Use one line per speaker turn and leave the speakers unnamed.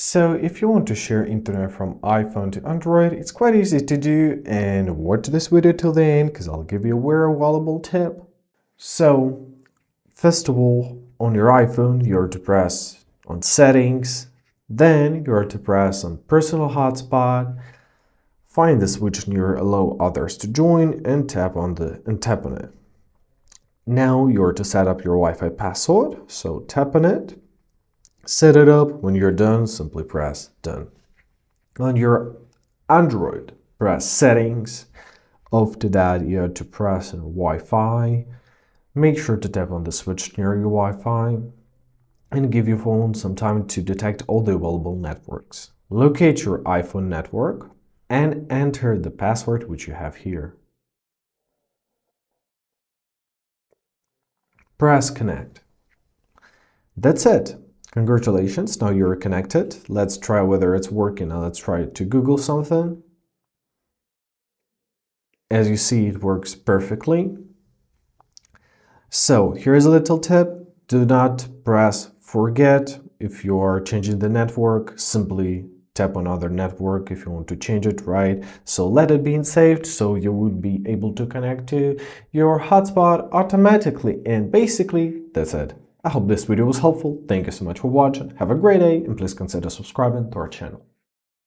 So if you want to share internet from iPhone to Android, it's quite easy to do, and watch this video till the end because I'll give you a very valuable tip. So first of all, on your iPhone, you're to press on Settings, then you're to press on Personal Hotspot, find the switch near Allow Others to Join and tap on it. Now you're to set up your Wi-Fi password, so tap on it. Set it up. When you're done, simply press Done. On your Android, press Settings. After that, you have to press on Wi-Fi. Make sure to tap on the switch near your Wi-Fi and give your phone some time to detect all the available networks. Locate your iPhone network and enter the password which you have here. Press Connect. That's it. Congratulations, now you're connected. Let's try whether it's working. Now let's try to Google something. As you see, it works perfectly. So here's a little tip. Do not press forget. If you are changing the network, simply tap on other network if you want to change it, right? So let it be saved so you would be able to connect to your hotspot automatically. And basically, that's it. I hope this video was helpful. Thank you so much for watching. Have a great day and please consider subscribing to our channel.